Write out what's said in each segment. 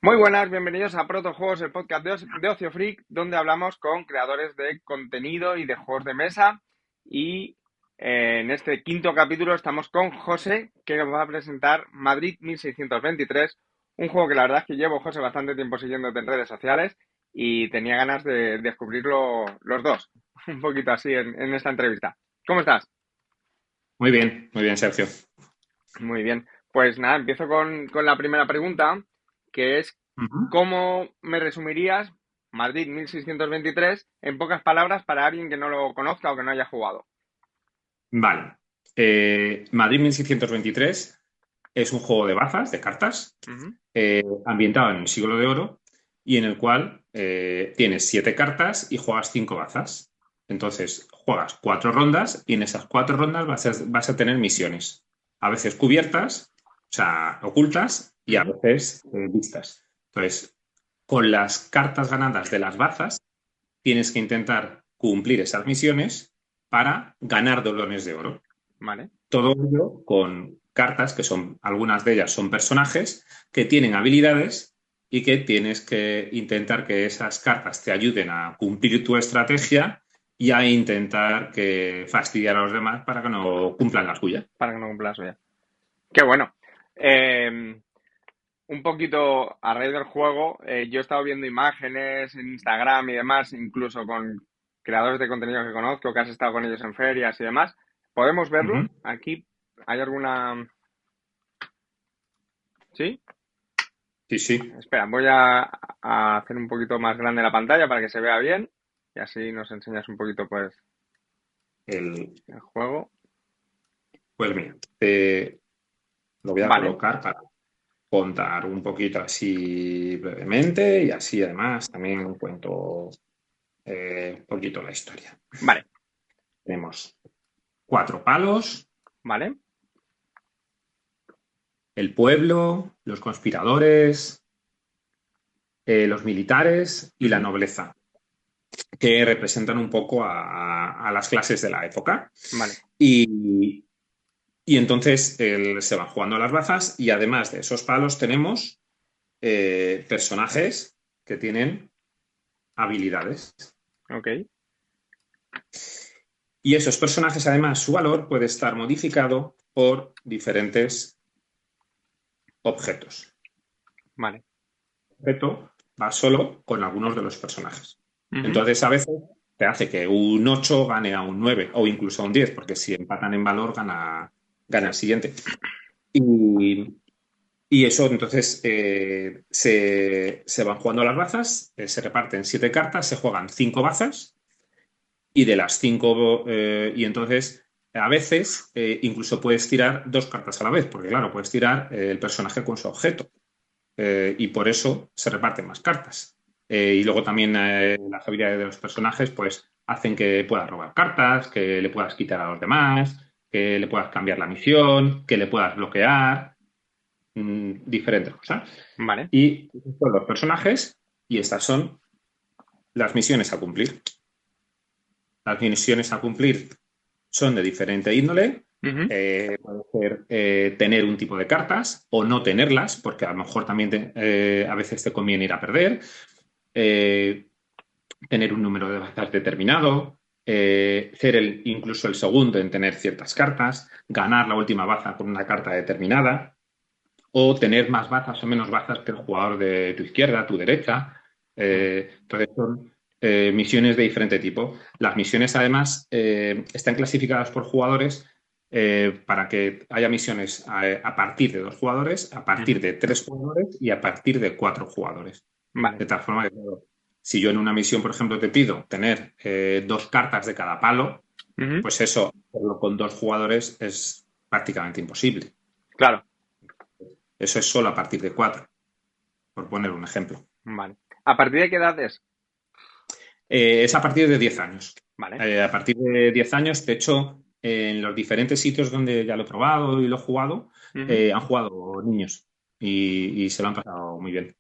Muy buenas, bienvenidos a Protojuegos, el podcast de Ocio Freak, donde hablamos con creadores de contenido y de juegos de mesa. Y en este quinto capítulo estamos con José, que nos va a presentar Madrid 1623, un juego que la verdad es que llevo, José, bastante tiempo siguiéndote en redes sociales y tenía ganas de descubrirlo los dos, un poquito así en esta entrevista. ¿Cómo estás? Muy bien, Sergio. Muy bien. Pues nada, empiezo con la primera pregunta, que es, Ujú. ¿cómo me resumirías Madrid 1623 en pocas palabras para alguien que no lo conozca o que no haya jugado? Vale. Madrid 1623 es un juego de bazas, de cartas, Ujú. ambientado en el siglo de oro y en el cual tienes 7 cartas y juegas 5 bazas. Entonces, juegas 4 rondas y en esas 4 rondas vas a tener misiones. A veces cubiertas, o sea, ocultas, y a Ujú. veces vistas. Entonces, con las cartas ganadas de las bazas, tienes que intentar cumplir esas misiones para ganar doblones de oro. Vale, Todo ello con cartas que son, algunas de ellas son personajes que tienen habilidades y que tienes que intentar que esas cartas te ayuden a cumplir tu estrategia y a intentar que fastidiar a los demás para que no cumplan la suya. para que no cumpla la suya. Qué bueno. Eh, un poquito a raíz del juego, yo he estado viendo imágenes en Instagram y demás, incluso con creadores de contenido que conozco, que has estado con ellos en ferias y demás. ¿Podemos verlo? Ujú. Aquí hay alguna... ¿Sí? Sí, sí. Espera, voy a hacer un poquito más grande la pantalla para que se vea bien y así nos enseñas un poquito pues El, el juego. pues mira, te lo voy a Vale, colocar para contar un poquito así brevemente y así además también cuento un poquito la historia. vale, Tenemos 4 palos, vale. el pueblo, los conspiradores, los militares y la Ujú. nobleza, que representan un poco a las clases de la época. Vale, Y, y entonces se van jugando las bazas y además de esos palos tenemos personajes que tienen habilidades. ok, Y esos personajes, además, su valor puede estar modificado por diferentes objetos. vale. El objeto va solo con algunos de los personajes. Ujú. Entonces, a veces te hace que un 8 gane a un 9 o incluso a un 10 porque si empatan en valor, gana el siguiente. Y, y eso, entonces, se van jugando las bazas, se reparten 7 cartas, se juegan 5 bazas y de las 5, y entonces a veces incluso puedes tirar 2 cartas a la vez, porque claro, puedes tirar el personaje con su objeto y por eso se reparten más cartas. Y luego también las habilidades de los personajes pues hacen que puedas robar cartas, que le puedas quitar a los demás, que le puedas cambiar la misión, que le puedas bloquear, diferentes cosas. Vale, Y estos son los personajes y estas son las misiones a cumplir. Las misiones a cumplir son de diferente índole. ujú. Puede ser tener un tipo de cartas o no tenerlas, porque a lo mejor también a veces te conviene ir a perder. Eh, tener un número de bazas determinado. Ser incluso el segundo en tener ciertas cartas. Ganar la última baza con una carta determinada. O tener más bazas o menos bazas que el jugador de tu izquierda, tu derecha. Entonces son misiones de diferente tipo. Las misiones además están clasificadas por jugadores para que haya misiones a partir de 2 jugadores, a partir Ujú. de 3 jugadores y a partir de 4 jugadores. Vale, De tal forma que si yo en una misión, por ejemplo, te pido tener 2 cartas de cada palo, ujú. pues eso, hacerlo con 2 jugadores es prácticamente imposible. Claro, Eso es solo a partir de 4, por poner un ejemplo. vale. ¿A partir de qué edad es? Es a partir de 10 años. Vale, A partir de 10 años, de hecho, en los diferentes sitios donde ya lo he probado y lo he jugado, ujú. han jugado niños y se lo han pasado muy bien.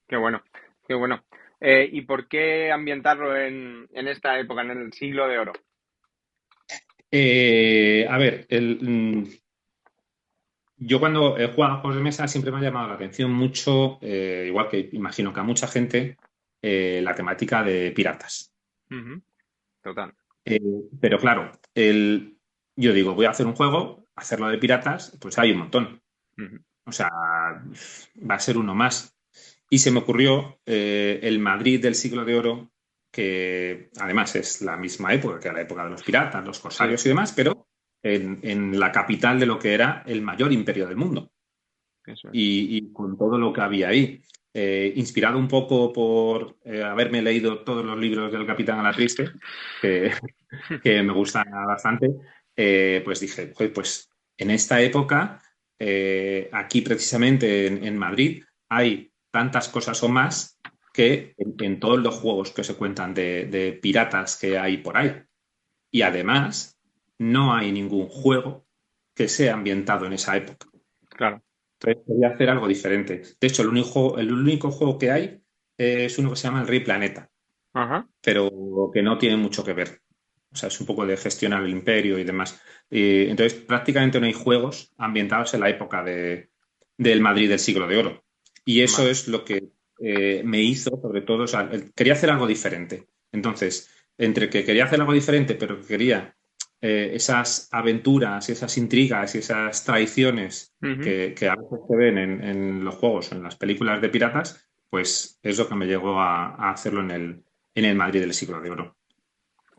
Qué bueno, qué bueno. ¿Y por qué ambientarlo en esta época, en el siglo de oro? A ver, yo cuando he jugado a juegos de mesa siempre me ha llamado la atención mucho, igual que imagino que a mucha gente, la temática de piratas. Ujú. Total. Eh, pero claro, yo digo, voy a hacer un juego, hacerlo de piratas, pues hay un montón. Ujú. O sea, va a ser uno más. Y se me ocurrió el Madrid del siglo de oro, que además es la misma época que la época de los piratas, los Sí, corsarios y demás, pero en la capital de lo que era el mayor imperio del mundo eso es. y con todo lo que había ahí. Inspirado un poco por haberme leído todos los libros del Capitán a la Triste, que, que me gustan bastante, pues dije, "Joder, pues en esta época, aquí precisamente en Madrid, hay tantas cosas o más que en todos los juegos que se cuentan de piratas que hay por ahí. Y además, no hay ningún juego que sea ambientado en esa época. Claro. Entonces, quería hacer algo diferente. De hecho, el único juego que hay es uno que se llama El Rey Planeta, Ajá. pero que no tiene mucho que ver. O sea, es un poco de gestionar el imperio y demás. Entonces, prácticamente no hay juegos ambientados en la época del Madrid del siglo de oro. Y eso Vale. es lo que me hizo, sobre todo, o sea, quería hacer algo diferente. Entonces, entre que quería hacer algo diferente, pero que quería esas aventuras y esas intrigas y esas traiciones Ujú. que a veces se ven en los juegos, en las películas de piratas, pues es lo que me llegó a hacerlo en el Madrid del siglo de oro.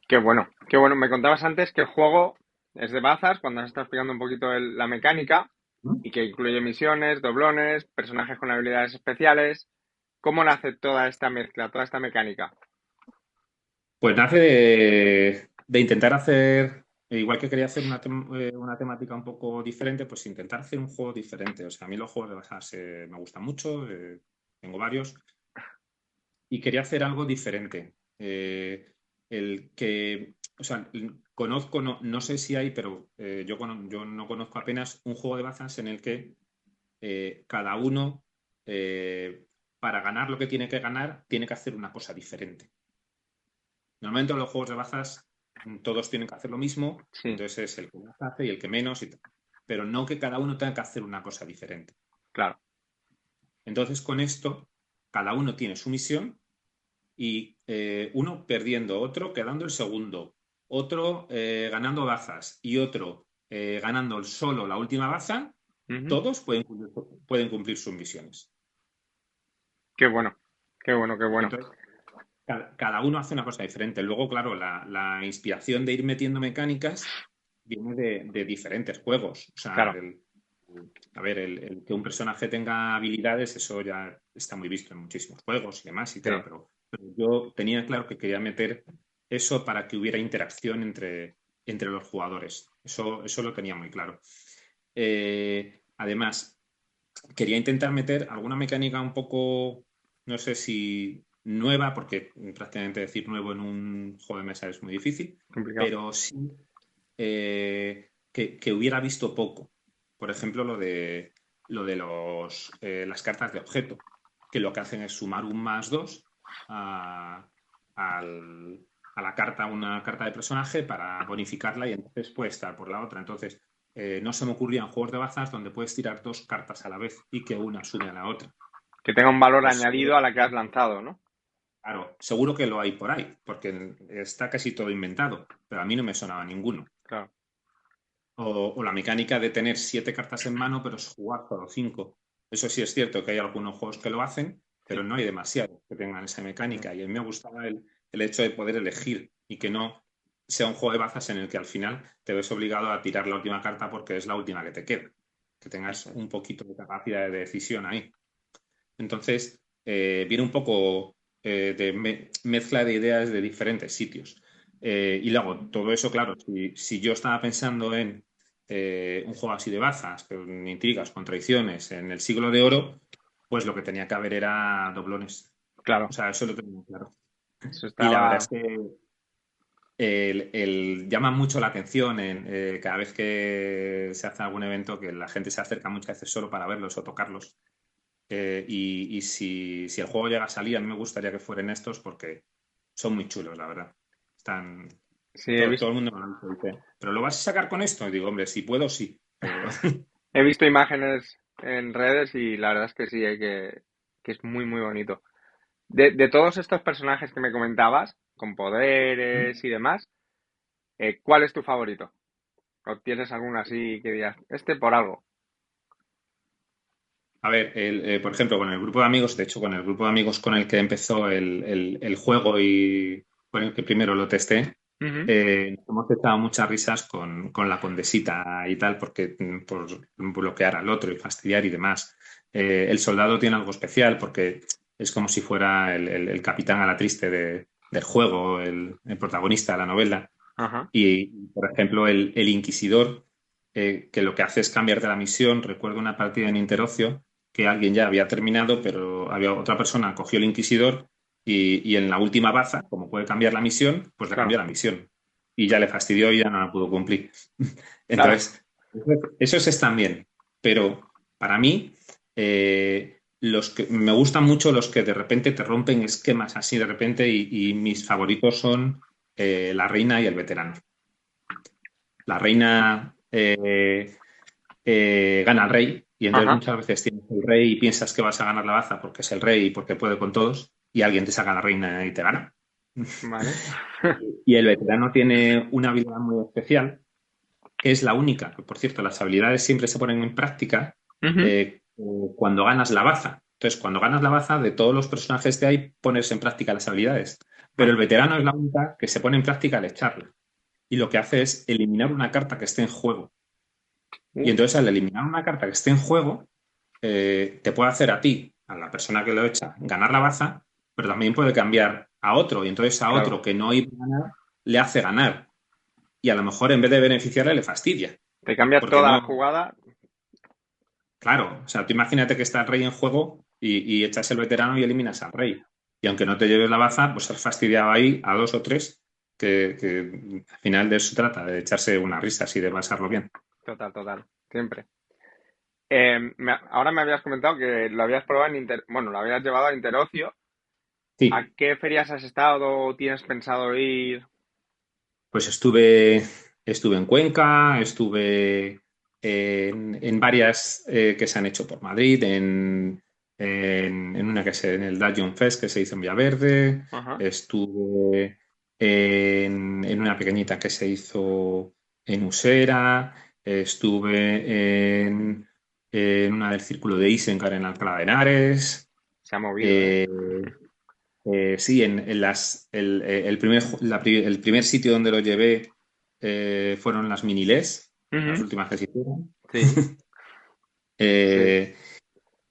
Qué bueno. Qué bueno. Me contabas antes que el juego es de bazas, cuando nos estás explicando un poquito la mecánica, y que incluye misiones, doblones, personajes con habilidades especiales. ¿Cómo nace toda esta mezcla, toda esta mecánica? Pues nace de intentar hacer, igual que quería hacer una temática un poco diferente, pues intentar hacer un juego diferente. O sea, a mí los juegos de bajas me gustan mucho, tengo varios, y quería hacer algo diferente. El que, o sea, conozco, no sé si hay, pero yo no conozco apenas un juego de bazas en el que cada uno, eh, para ganar lo que tiene que ganar, tiene que hacer una cosa diferente. Normalmente en los juegos de bazas todos tienen que hacer lo mismo, Sí, entonces es el que más hace y el que menos, pero no que cada uno tenga que hacer una cosa diferente. claro. Entonces con esto, cada uno tiene su misión y uno perdiendo, otro quedando el segundo, otro ganando bazas y otro ganando solo la última baza, Ujú. todos pueden cumplir sus misiones. Qué bueno. Qué bueno, qué bueno. Entonces, cada uno hace una cosa diferente. Luego, claro, la inspiración de ir metiendo mecánicas viene de diferentes juegos. O sea, Claro. a ver, el que un personaje tenga habilidades, eso ya está muy visto en muchísimos juegos y demás y Sí. tal, pero yo tenía claro que quería meter eso para que hubiera interacción entre los jugadores. Eso lo tenía muy claro. Además, quería intentar meter alguna mecánica un poco, no sé si nueva, porque prácticamente decir nuevo en un juego de mesa es muy difícil, Complicado. pero sí que hubiera visto poco. Por ejemplo, lo de las cartas de objeto, que lo que hacen es sumar un más dos a, al- a la carta, una carta de personaje para bonificarla y entonces puede estar por la otra. Entonces, no se me ocurrían juegos de bazas donde puedes tirar dos cartas a la vez y que una sume a la otra. Que tenga un valor Pues añadido a la que has lanzado, ¿no? claro, seguro que lo hay por ahí, porque está casi todo inventado, pero a mí no me sonaba ninguno. Claro. O la mecánica de tener 7 cartas en mano, pero es jugar solo 5. Eso sí es cierto que hay algunos juegos que lo hacen, pero Sí. no hay demasiados que tengan esa No. mecánica. Y a mí me gustaba el hecho de poder elegir y que no sea un juego de bazas en el que al final te ves obligado a tirar la última carta porque es la última que te queda. Que tengas Eso es. un poquito de capacidad de decisión ahí. Entonces, viene un poco de mezcla de ideas de diferentes sitios. Y luego, todo eso, claro, si yo estaba pensando en un juego así de bazas, con intrigas, con traiciones, en el siglo de oro, pues lo que tenía que haber era doblones. O Claro. sea, eso lo tengo claro. Eso Y la verdad es estaba. que llama mucho la atención cada vez que se hace algún evento que la gente se acerca muchas veces solo para verlos o tocarlos. Y si el juego llega a salir, a mí me gustaría que fueran estos porque son muy chulos, la verdad. Están, Sí, todo el mundo me lo dice, pero ¿lo vas a sacar con esto? Y digo, hombre, si puedo, sí. Pero He visto imágenes en redes y la verdad es que sí, que es muy, muy bonito. De todos estos personajes que me comentabas, con poderes y demás, ¿cuál es tu favorito? ¿O tienes alguno así que digas, este por algo? A ver, por ejemplo, con el grupo de amigos, de hecho, con el grupo de amigos con el que empezó el juego y con el que primero lo testé, Ujú. nos hemos echado muchas risas con la condesita y tal, porque por bloquear al otro y fastidiar y demás. El soldado tiene algo especial porque es como si fuera el capitán a la triste del juego, el protagonista de la novela. Ajá. Y, por ejemplo, el inquisidor, que lo que hace es cambiarte la misión. Recuerdo una partida en Interocio que alguien ya había terminado, pero había otra persona, cogió el inquisidor y en la última baza, como puede cambiar la misión, pues le cambió Claro, la misión. Y ya le fastidió y ya no la pudo cumplir. claro. Entonces, esos están bien. Pero para mí, los que me gustan mucho los que de repente te rompen esquemas así de repente y mis favoritos son la reina y el veterano. La reina gana al rey y entonces Ajá. muchas veces tienes el rey y piensas que vas a ganar la baza porque es el rey y porque puede con todos y alguien te saca la reina y te gana. Vale. Y el veterano tiene una habilidad muy especial, que es la única, que por cierto las habilidades siempre se ponen en práctica Ujú. cuando ganas la baza. Entonces, cuando ganas la baza, de todos los personajes que hay, pones en práctica las habilidades. Pero el Vale. veterano es la única que se pone en práctica al echarla. Y lo que hace es eliminar una carta que esté en juego. Y Uh, entonces al eliminar una carta que esté en juego, te puede hacer a ti, a la persona que lo echa, ganar la baza, pero también puede cambiar a otro. Y entonces a claro. otro que no iba a ganar, le hace ganar. Y a lo mejor en vez de beneficiarle, le fastidia. Te cambia Porque toda la no, jugada. claro, o sea, tú imagínate que está el rey en juego y echas el veterano y eliminas al rey. Y aunque no te lleves la baza, pues has fastidiado ahí a dos o tres que al final de eso se trata, de echarse unas risas y de pasarlo bien. Total, total. Siempre. Ahora me habías comentado que lo habías probado bueno, lo habías llevado a Interocio. ¿A Sí, qué ferias has estado o tienes pensado ir? pues estuve en Cuenca, estuve en varias que se han hecho por Madrid, en una que se, en el Dungeon Fest que se hizo en Villaverde, Ajá. estuve en una pequeñita que se hizo en Usera, estuve en una del Círculo de Isencar en Alcalá de Henares. Se ha movido, ¿eh? eh, sí, el primer sitio donde lo llevé fueron las Miniles, las Ujú. últimas que se hicieron. Sí, sí. Eh,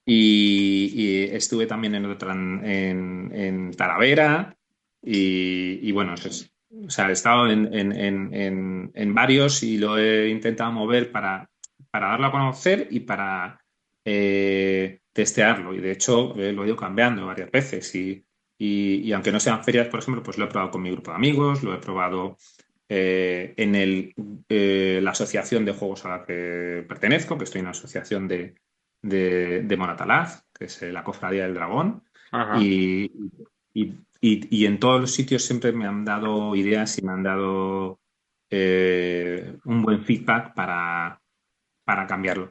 y estuve también en otra en Talavera y bueno, o sea, he estado en varios y lo he intentado mover para darlo a conocer y para testearlo. Y de hecho lo he ido cambiando varias veces y aunque no sean ferias, por ejemplo, pues lo he probado con mi grupo de amigos, lo he probado en la asociación de juegos a la que pertenezco, que estoy en una asociación de Moratalaz, que es la Cofradía del Dragón, Ajá. y, y en todos los sitios siempre me han dado ideas y me han dado un buen feedback para cambiarlo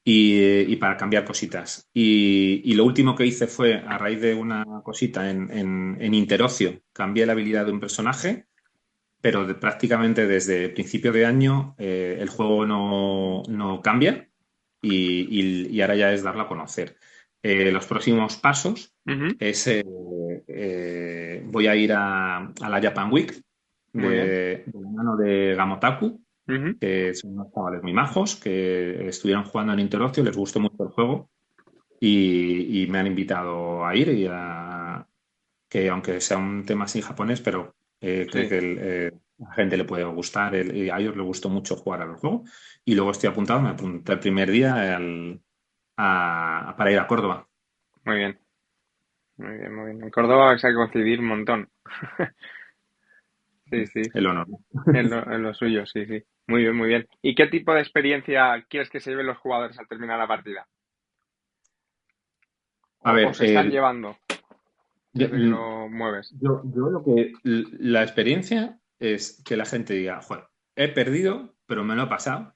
y para cambiar cositas. Y lo último que hice fue, a raíz de una cosita en Interocio, cambié la habilidad de un personaje pero prácticamente desde principio de año el juego no cambia y ahora ya es darlo a conocer. Los próximos pasos Ujú. es voy a ir a la Japan Week Muy bien. de la mano de Gamotaku, Ujú. que son unos chavales muy majos que estuvieron jugando en Interocio, les gustó mucho el juego y me han invitado a ir que aunque sea un tema así japonés, pero creo Sí. que a la gente le puede gustar, y a ellos les gustó mucho jugar al juego. Y luego estoy apuntado, me apunté el primer día para ir a Córdoba. Muy bien. Muy bien, muy bien. En Córdoba vais a coincidir un montón. Sí, sí. El honor. En lo suyo, sí, sí. Muy bien, muy bien. ¿Y qué tipo de experiencia quieres que se lleven los jugadores al terminar la partida? A O ver, se están llevando yo, desde que lo mueves? yo lo que la experiencia es que la gente diga, joder, he perdido, pero me lo he pasado.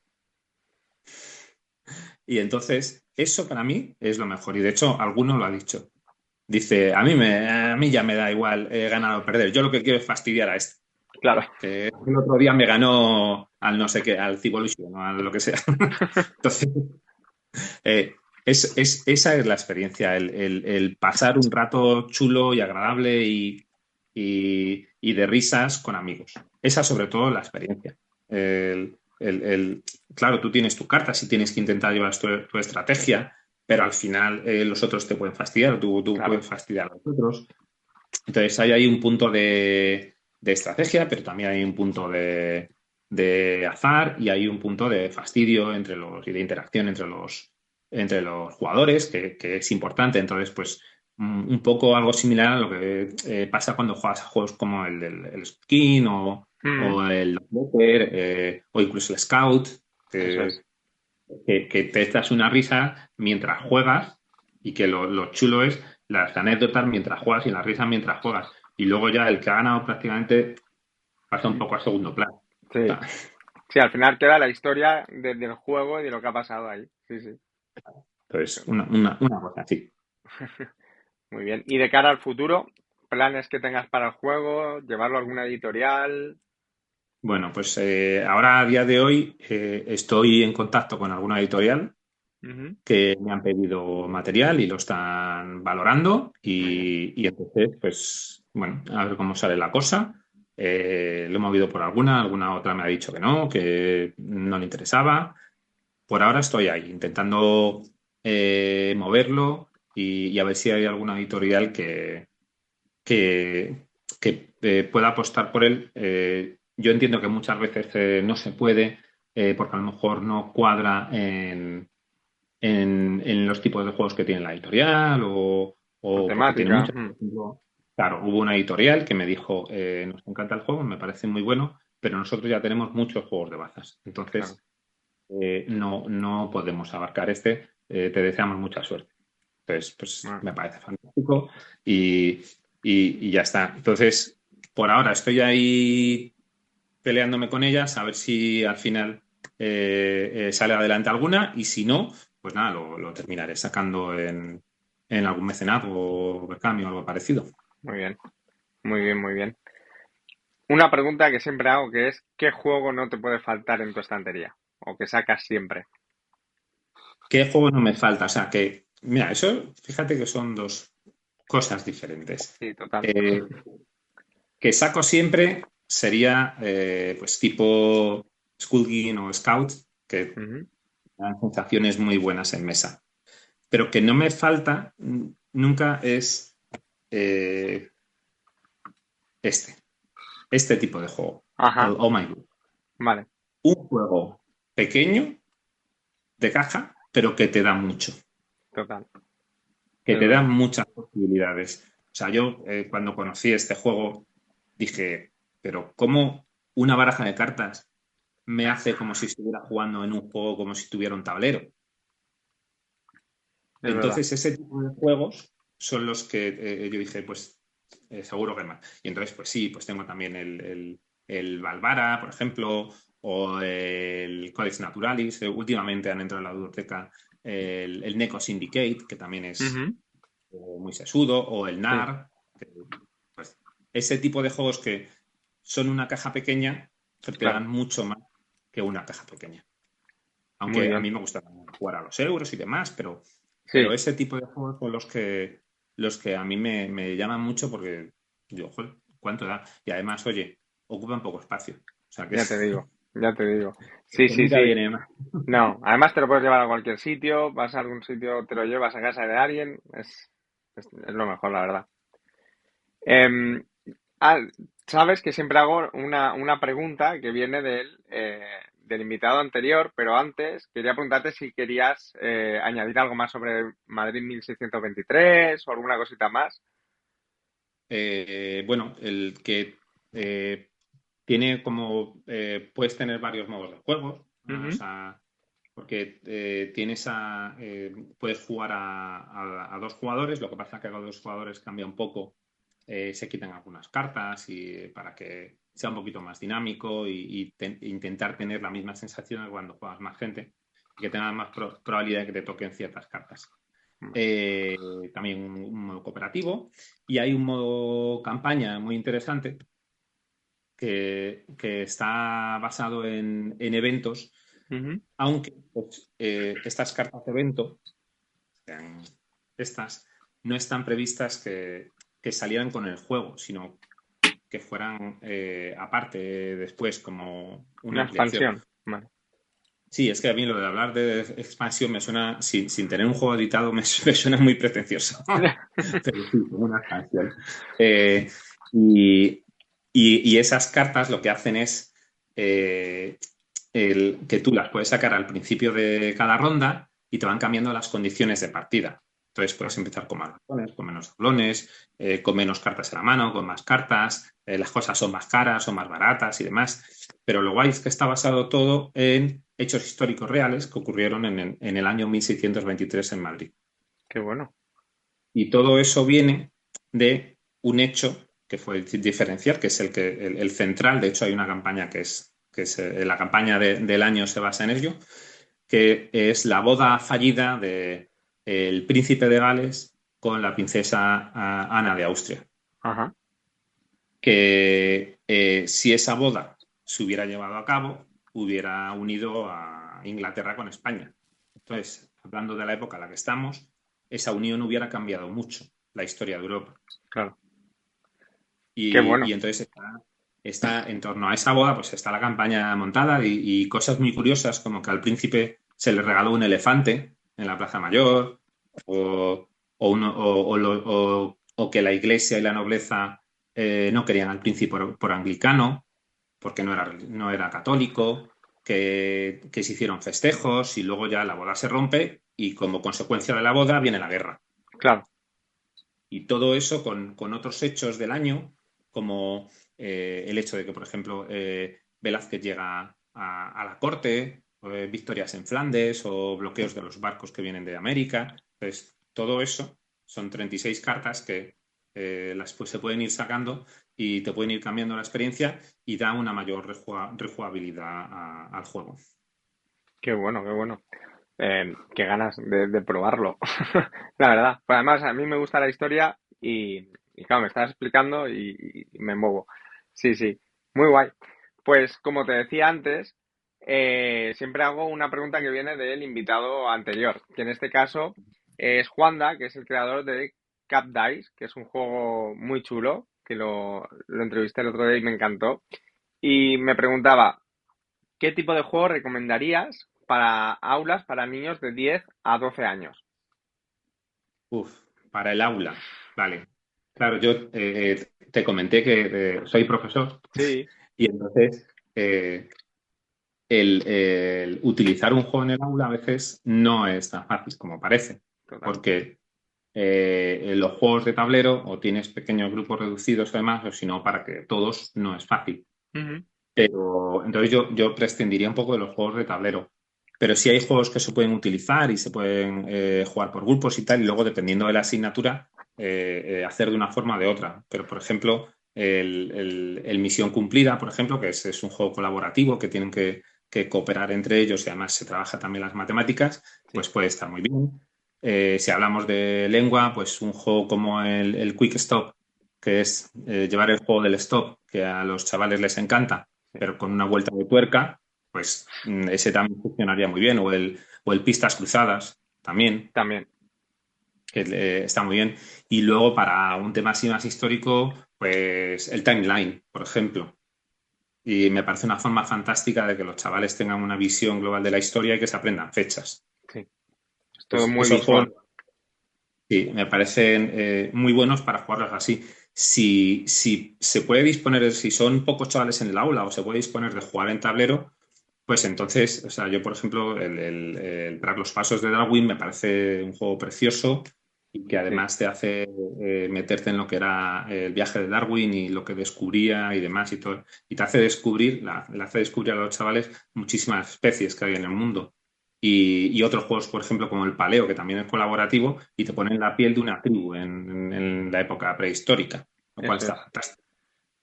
Y entonces, eso para mí es lo mejor. Y de hecho, alguno lo ha dicho. Dice, a mí ya me da igual ganar o perder. Yo lo que quiero es fastidiar a este. Claro. Que el otro día me ganó al no sé qué, al Civolution o al lo que sea. Entonces, esa es la experiencia, el pasar un rato chulo y agradable y de risas con amigos. Esa sobre todo la experiencia. Claro, tú tienes tu carta, si tienes que intentar llevar tu estrategia, pero al final los otros te pueden fastidiar, tú Claro. puedes fastidiar a los otros. Entonces hay un punto de estrategia, pero también hay un punto de azar y hay un punto de fastidio y de interacción entre los jugadores, que es importante. Entonces, pues un poco algo similar a lo que pasa cuando juegas a juegos como el Skin Mm, o el Docker, o incluso el Scout, eso es. que te echas una risa mientras juegas y que lo chulo es las anécdotas mientras juegas y las risas mientras juegas. Y luego ya el que ha ganado prácticamente pasa un poco a segundo plano. O Sí. sea, Sí, al final queda la historia del juego y de lo que ha pasado ahí. Sí, sí. entonces, una cosa así. Muy bien. Y de cara al futuro, planes que tengas para el juego, llevarlo a alguna editorial. Bueno, pues ahora a día de hoy estoy en contacto con alguna editorial Ujú, que me han pedido material y lo están valorando muy bien. y entonces, pues bueno, a ver cómo sale la cosa. Lo he movido por alguna otra me ha dicho que no le interesaba. Por ahora estoy ahí, intentando moverlo y a ver si hay alguna editorial que, que pueda apostar por él. Yo entiendo que muchas veces no se puede porque a lo mejor no cuadra en los tipos de juegos que tiene la editorial O o porque tiene temática. muchos. Por ejemplo, claro, hubo una editorial que me dijo, nos encanta el juego, me parece muy bueno, pero nosotros ya tenemos muchos juegos de bazas. Claro. Entonces, no podemos abarcar este. Te deseamos mucha suerte. Entonces, pues Bueno, me parece fantástico y, y ya está. Entonces, por ahora estoy ahí peleándome con ellas, a ver si al final sale adelante alguna y si no, pues nada, lo terminaré sacando en algún mecenazgo o cambio o algo parecido. muy bien. Muy bien, muy bien. Una pregunta que siempre hago que es, ¿qué juego no te puede faltar en tu estantería? O que sacas siempre. ¿Qué juego no me falta? O sea, que, mira, eso, fíjate que son dos cosas diferentes. Sí, total. Eh, que saco siempre sería, pues, tipo Skull Game o Scout, que Ujú. dan sensaciones muy buenas en mesa. Pero que no me falta nunca es eh, este, este tipo de juego, el Ajá, Oh My God. vale, Un juego pequeño de caja, pero que te da mucho, total. que Es te da verdad. muchas posibilidades. O sea, yo cuando conocí este juego dije, pero ¿cómo una baraja de cartas me hace como si estuviera jugando en un juego, como si tuviera un tablero? Es verdad. Entonces, ese tipo de juegos son los que yo dije, pues seguro que más. Y entonces, pues sí, pues tengo también el Valvara, por ejemplo, o el Codex Naturalis. Últimamente han entrado en la biblioteca el Neco Syndicate, que también es Ujú, muy sesudo, o el sí, NAR. Pues, ese tipo de juegos que son una caja pequeña, que te claro. dan mucho más que una caja pequeña. Muy Aunque a bien. mí me gusta jugar a los euros y demás, pero Sí, ese tipo de juegos son los que a mí me llaman mucho porque digo, joder, ¿cuánto da? Y además, oye, ocupan poco espacio. O sea que, ya te digo, ya te digo. Sí, que sí, nunca sí. viene más. No, además te lo puedes llevar a cualquier sitio, vas a algún sitio, te lo llevas a casa de alguien, es lo mejor, la verdad. Em, ah, sabes que siempre hago una pregunta que viene del invitado anterior, pero antes quería preguntarte si querías añadir algo más sobre Madrid 1623 o alguna cosita más. Bueno, el que tiene como, puedes tener varios modos de juego, ¿no? O Ujú, sea, porque puedes jugar a dos jugadores, lo que pasa es que a dos jugadores cambia un poco, se quitan algunas cartas y para que sea un poquito más dinámico y intentar tener la misma sensación de cuando juegas más gente. que tengas más probabilidad de que te toquen ciertas cartas. También un modo cooperativo, y hay un modo campaña muy interesante que está basado en eventos, aunque pues, estas cartas de evento, estas, no están previstas que salieran con el juego, sino que fueran aparte después como una ampliación. expansión. Vale. Sí, es que a mí lo de hablar de expansión me suena, sin tener un juego editado, me suena muy pretencioso. Pero sí, como una expansión. Y esas cartas lo que hacen es que tú las puedes sacar al principio de cada ronda y te van cambiando las condiciones de partida. Entonces puedes empezar con más doblones, con menos doblones, con menos cartas en la mano, con más cartas, las cosas son más caras, son más baratas y demás. Pero lo guay es que está basado todo en hechos históricos reales que ocurrieron en el año 1623 en Madrid. Qué bueno. Y todo eso viene de un hecho que fue diferencial, que es el central. De hecho, hay una campaña que es la campaña del año se basa en ello, que es la boda fallida del príncipe de Gales con la princesa Ana de Austria. Ajá. Que si esa boda se hubiera llevado a cabo, hubiera unido a Inglaterra con España. Entonces, hablando de la época en la que estamos, esa unión hubiera cambiado mucho la historia de Europa. Claro. Qué bueno. Y entonces está en torno a esa boda, pues está la campaña montada y cosas muy curiosas, como que al príncipe se le regaló un elefante en la Plaza Mayor, o que la iglesia y la nobleza no querían al príncipe por anglicano, porque no era católico, que se hicieron festejos y luego ya la boda se rompe y como consecuencia de la boda viene la guerra. Claro. Y todo eso con otros hechos del año, como el hecho de que, por ejemplo, Velázquez llega a la corte, victorias en Flandes o bloqueos de los barcos que vienen de América. Entonces, todo eso son 36 cartas que pues, se pueden ir sacando y te pueden ir cambiando la experiencia y da una mayor rejugabilidad al juego. Qué bueno, qué bueno. Qué ganas de probarlo. La verdad. Pues además, a mí me gusta la historia y claro, me estás explicando y me muevo. Sí, sí. Muy guay. Pues como te decía antes, siempre hago una pregunta que viene del invitado anterior, que en este caso es Juanda, que es el creador de Cap Dice, que es un juego muy chulo, que lo entrevisté el otro día y me encantó. Y me preguntaba, ¿qué tipo de juego recomendarías para aulas para niños de 10 a 12 años? Para el aula, vale. Claro, yo te comenté que soy profesor Sí, y entonces el utilizar un juego en el aula a veces no es tan fácil como parece, total. porque en los juegos de tablero o tienes pequeños grupos reducidos además, o si no, para que todos no es fácil. Ujú. Pero entonces yo prescindiría un poco de los juegos de tablero. Pero sí hay juegos que se pueden utilizar y se pueden jugar por grupos y tal, y luego dependiendo de la asignatura, hacer de una forma o de otra. Pero, por ejemplo, el Misión Cumplida, por ejemplo, que es un juego colaborativo que tienen que cooperar entre ellos y además se trabaja también las matemáticas, Sí, pues puede estar muy bien. Si hablamos de lengua, pues un juego como el Quick Stop, que es llevar el juego del stop, que a los chavales les encanta, sí. pero con una vuelta de tuerca, pues ese también funcionaría muy bien. O el Pistas Cruzadas, también, También. que está muy bien. Y luego para un tema así más histórico, pues el Timeline, por ejemplo. Y me parece una forma fantástica de que los chavales tengan una visión global de la historia y que se aprendan fechas. Sí. Es todo Pues muy esos juegos, visual. sí, me parecen muy buenos para jugarlos así. Si se puede disponer, si son pocos chavales en el aula o se puede disponer de jugar en tablero, pues entonces, o sea, yo por ejemplo, el Tras los Pasos de Darwin me parece un juego precioso y que Sí. además te hace meterte en lo que era el viaje de Darwin y lo que descubría y demás y todo. Y te hace descubrir, le hace descubrir a los chavales muchísimas especies que hay en el mundo. Y otros juegos, por ejemplo, como el Paleo, que también es colaborativo y te ponen la piel de una tribu en la época prehistórica, lo cual Eso está es. fantástico.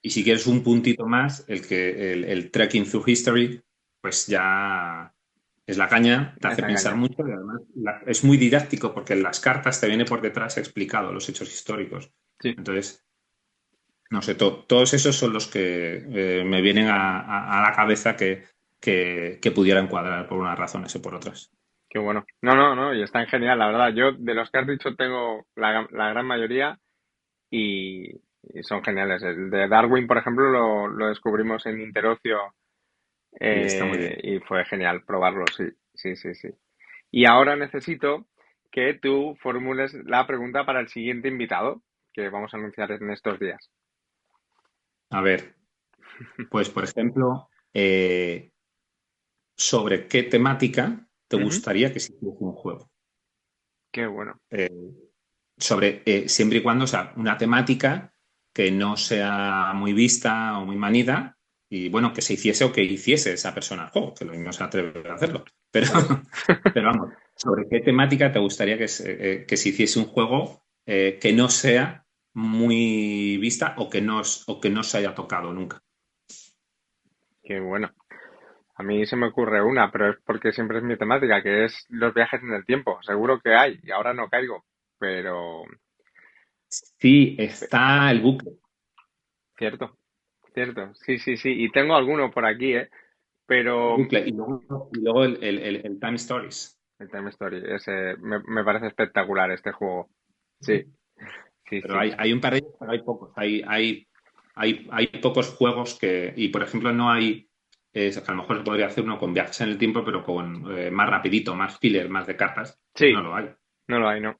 Y si quieres un puntito más, el Trekking Through History, pues ya es la caña, te Es hace la pensar caña. mucho y además es muy didáctico porque en las cartas te viene por detrás explicado los hechos históricos. Sí, Entonces, no sé, todos esos son los que me vienen a la cabeza que pudieran cuadrar por unas razones o por otras. qué bueno. No, no, no, y están genial, la verdad. Yo de los que has dicho tengo la gran mayoría y son geniales. El de Darwin, por ejemplo, lo descubrimos en Interocio Y está muy bien. y fue genial probarlo, sí, sí, sí, sí. Y ahora necesito que tú formules la pregunta para el siguiente invitado que vamos a anunciar en estos días. A ver, pues por ejemplo, ¿sobre qué temática te Ujú. gustaría que se hiciese un juego? Qué bueno. Eh, siempre y cuando, o sea, una temática que no sea muy vista o muy manida y bueno, que se hiciese o que hiciese esa persona el juego, que no se atreve a hacerlo. Pero, Eso. pero vamos, ¿sobre qué temática te gustaría que se hiciese un juego que no sea muy vista o que no se haya tocado nunca? Qué bueno. A mí se me ocurre una, pero es porque siempre es mi temática, que es los viajes en el tiempo. Seguro que hay, y ahora no caigo, pero Sí, está el bucle. cierto, cierto. Sí, sí, sí. Y tengo alguno por aquí, ¿eh? El Pero bucle y luego el Time Stories. el Time Story, ese me parece espectacular este juego. Sí, sí, Pero sí. hay un par de ellos, pero hay pocos. Hay pocos juegos y por ejemplo, no hay. A lo mejor se podría hacer uno con viajes en el tiempo, pero con más rapidito, más filler, más de cartas. Pues no Sí, lo hay. no lo hay, ¿no?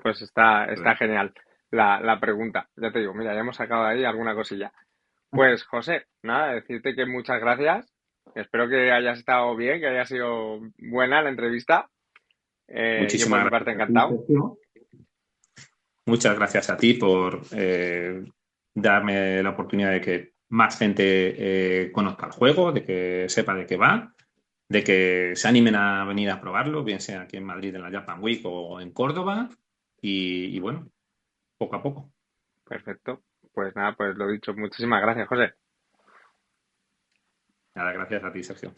Pues está Entonces, genial la pregunta. Ya te digo, mira, ya hemos sacado ahí alguna cosilla. Pues José, nada, decirte que muchas gracias. Espero que hayas estado bien, que haya sido buena la entrevista. Yo por muchísimas mi parte gracias a ti, encantado. Sergio. Muchas gracias a ti por darme la oportunidad de que más gente conozca el juego, de que sepa de qué va, de que se animen a venir a probarlo, bien sea aquí en Madrid en la Japan Week o en Córdoba. Y bueno, poco a poco. Perfecto. Pues nada, pues lo dicho, muchísimas gracias, José. Nada, gracias a ti, Sergio.